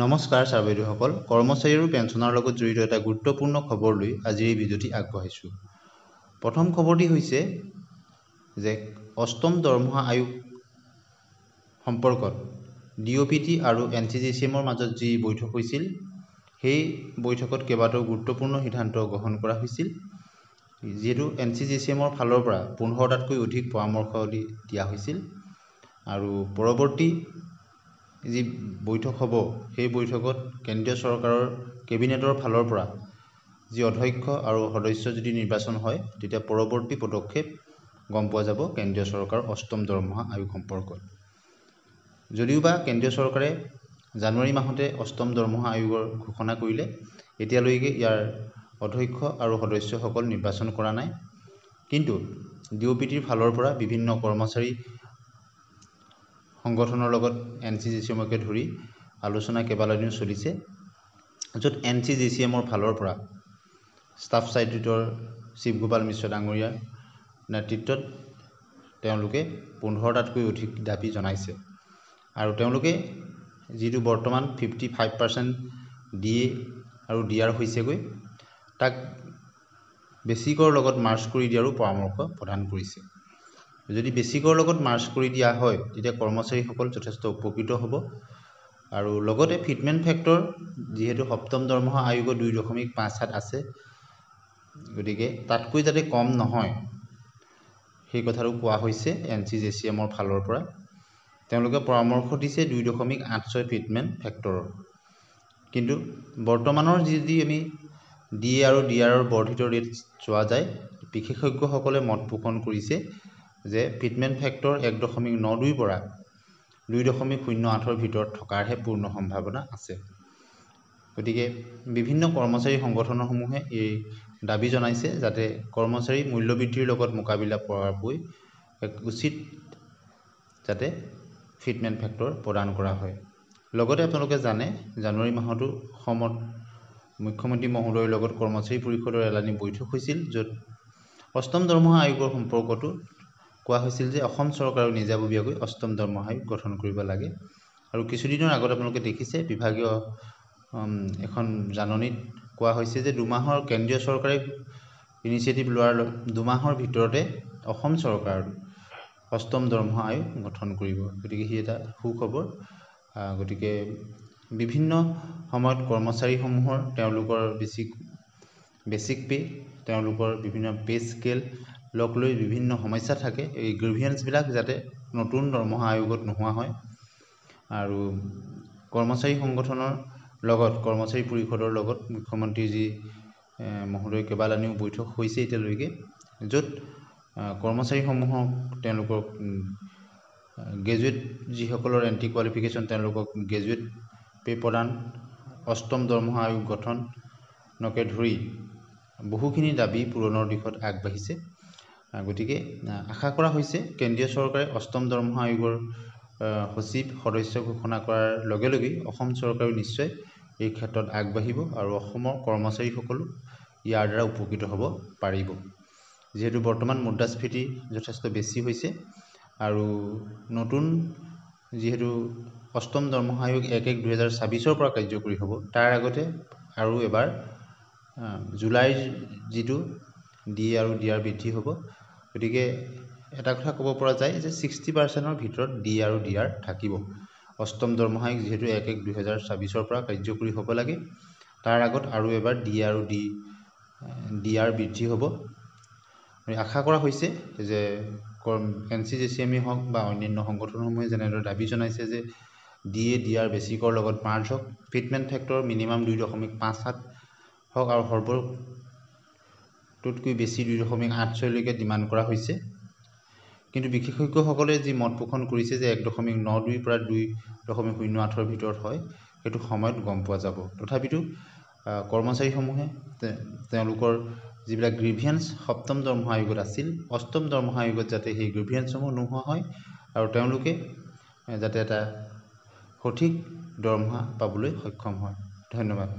নমস্কাৰ ছাৰ বাইদেউসকল, কৰ্মচাৰী আৰু পেঞ্চনৰ লগত জড়িত এটা গুৰুত্বপূৰ্ণ খবৰ লৈ আজিৰ এই ভিডিঅ'টি আগবঢ়াইছোঁ। প্ৰথম খবৰটি হৈছে যে অষ্টম দৰমহা আয়োগ সম্পৰ্কত DOPT আৰু NCGCMৰ মাজত যি বৈঠক হৈছিল, সেই বৈঠকত কেইবাটাও গুৰুত্বপূৰ্ণ সিদ্ধান্ত গ্ৰহণ কৰা হৈছিল। যিহেতু NCGCMৰ ফালৰ পৰা 15টাতকৈ অধিক পৰামৰ্শ দিয়া হৈছিল আৰু পৰৱৰ্তী যি বৈঠক হ'ব, সেই বৈঠকত কেন্দ্ৰীয় চৰকাৰৰ কেবিনেটৰ ফালৰ পৰা যি অধ্যক্ষ আৰু সদস্য যদি নিৰ্বাচন হয়, তেতিয়া পৰৱৰ্তী পদক্ষেপ গম পোৱা যাব কেন্দ্ৰীয় চৰকাৰৰ অষ্টম দৰমহা আয়োগ সম্পৰ্কত। যদিওবা কেন্দ্ৰীয় চৰকাৰে জানুৱাৰী মাহতে অষ্টম দৰমহা আয়োগৰ ঘোষণা কৰিলে, এতিয়ালৈকে ইয়াৰ অধ্যক্ষ আৰু সদস্যসকল নিৰ্বাচন কৰা নাই। কিন্তু DOPTৰ ফালৰ পৰা বিভিন্ন কৰ্মচাৰী সংগঠনৰ লগত NCGCMকে ধৰি আলোচনা কেইবাদিনো চলিছে, য'ত NCGCMৰ ফালৰ পৰা ষ্টাফ ছেক্ৰেটাৰীৰ শিৱগোপাল মিশ্ৰ ডাঙৰীয়াৰ নেতৃত্বত তেওঁলোকে 15টাতকৈ অধিক দাবী জনাইছে আৰু তেওঁলোকে যিটো বৰ্তমান 55% DA আৰু DR হৈছেগৈ, তাক বেচিকৰ লগত মাৰ্জ কৰি দিয়াৰো পৰামৰ্শ প্ৰদান কৰিছে। যদি বেচিকৰ লগত মাৰ্জ কৰি দিয়া হয়, তেতিয়া কৰ্মচাৰীসকল যথেষ্ট উপকৃত হ'ব আৰু লগতে ফিটমেণ্ট ফেক্টৰ যিহেতু সপ্তম দৰমহা আয়োগৰ 2.57 আছে, গতিকে তাতকৈ যাতে কম নহয় সেই কথাটো কোৱা হৈছে NCGCMৰ ফালৰ পৰা। তেওঁলোকে পৰামৰ্শ দিছে 2.86 ফিটমেণ্ট ফেক্টৰৰ। কিন্তু বৰ্তমানৰ যদি আমি DA আৰু DR বৰ্ধিত ৰেট চোৱা যায়, বিশেষজ্ঞসকলে মত পোষণ কৰিছে যে ফিটমেণ্ট ফেক্টৰ 1.92 পৰা 2.08ৰ ভিতৰত থকাৰহে পূৰ্ণ সম্ভাৱনা আছে। গতিকে বিভিন্ন কৰ্মচাৰী সংগঠনসমূহে এই দাবী জনাইছে যাতে কৰ্মচাৰী মূল্যবৃদ্ধিৰ লগত মোকাবিলা কৰাকৈ এক উচিত যাতে ফিটমেণ্ট ফেক্টৰ প্ৰদান কৰা হয়। লগতে আপোনালোকে জানে, জানুৱাৰী মাহতো অসমত মুখ্যমন্ত্ৰী মহোদয়ৰ লগত কৰ্মচাৰী পৰিষদৰ এলানি বৈঠক হৈছিল, য'ত অষ্টম দৰমহা আয়োগৰ সম্পৰ্কতো কোৱা হৈছিল যে অসম চৰকাৰেও নিজাববীয়াকৈ অষ্টম দৰমহা আয়োগ গঠন কৰিব লাগে। আৰু কিছুদিনৰ আগত আপোনালোকে দেখিছে বিভাগীয় এখন জাননীত কোৱা হৈছে যে 2 মাহৰ কেন্দ্ৰীয় চৰকাৰে ইনিচিয়েটিভ লোৱাৰ 2 মাহৰ ভিতৰতে অসম চৰকাৰ অষ্টম দৰমহা আয়োগ গঠন কৰিব। গতিকে সি এটা সুখবৰ। গতিকে বিভিন্ন সময়ত কৰ্মচাৰীসমূহৰ তেওঁলোকৰ বেচিক পে, তেওঁলোকৰ বিভিন্ন পে স্কেল লগ লৈ বিভিন্ন সমস্যা থাকে। এই গ্ৰিভিয়েন্সবিলাক যাতে নতুন দৰমহা আয়োগত নোহোৱা হয় আৰু কৰ্মচাৰী সংগঠনৰ লগত কৰ্মচাৰী পৰিষদৰ লগত মুখ্যমন্ত্ৰীৰ যি মহোদয় কেইবালানিও বৈঠক হৈছে এতিয়ালৈকে, য'ত কৰ্মচাৰীসমূহক তেওঁলোকক গ্ৰেজুৱেট যিসকলৰ এণ্টি কোৱালিফিকেশ্যন তেওঁলোকক গ্ৰেজুৱেট পে প্ৰদান, অষ্টম দৰমহা আয়োগ গঠনকে ধৰি বহুখিনি দাবী পূৰণৰ দিশত আগবাঢ়িছে। গতিকে আশা কৰা হৈছে কেন্দ্ৰীয় চৰকাৰে অষ্টম দৰমহা আয়োগৰ সচিব সদস্য ঘোষণা কৰাৰ লগে লগেই অসম চৰকাৰেও নিশ্চয় এই ক্ষেত্ৰত আগবাঢ়িব আৰু অসমৰ কৰ্মচাৰীসকলো ইয়াৰ দ্বাৰা উপকৃত হ'ব পাৰিব। যিহেতু বৰ্তমান মুদ্ৰাস্ফীতি যথেষ্ট বেছি হৈছে আৰু নতুন যিহেতু অষ্টম দৰমহা আয়োগ 1/1/2024 পৰা কাৰ্যকৰী হ'ব, তাৰ আগতে আৰু এবাৰ জুলাইৰ যিটো DA আৰু DR বৃদ্ধি হ'ব। গতিকে এটা কথা ক'ব পৰা যায় যে 60%ৰ ভিতৰত DA আৰু DR থাকিব। অষ্টম দৰমহা আয়োগ যিহেতু 1/1/2024 পৰা কাৰ্যকৰী হ'ব লাগে, তাৰ আগত আৰু এবাৰ DA আৰু DR বৃদ্ধি হ'ব। আশা কৰা হৈছে যে NCGCMে হওক বা অন্যান্য সংগঠনসমূহে যেনেদৰে দাবী জনাইছে যে DA DR বেচিকৰ লগত মাৰ্জ হওক, ফিটমেণ্ট ফেক্টৰ মিনিমাম 2.57 হওক আৰু সৰ্বতোতকৈ বেছি 2.86লৈকে ডিমাণ্ড কৰা হৈছে। কিন্তু বিশেষজ্ঞসকলে যি মত পোষণ কৰিছে যে 1.92 পৰা 2.08ৰ ভিতৰত হয়, সেইটো সময়ত গম পোৱা যাব। তথাপিতো কৰ্মচাৰীসমূহে তেওঁলোকৰ যিবিলাক গ্ৰিভিয়েন্স সপ্তম দৰমহা আয়োগত আছিল, অষ্টম দৰমহা আয়োগত যাতে সেই গ্ৰিভিয়েন্সসমূহ নোহোৱা হয় আৰু তেওঁলোকে যাতে এটা সঠিক দৰমহা পাবলৈ সক্ষম হয়। ধন্যবাদ।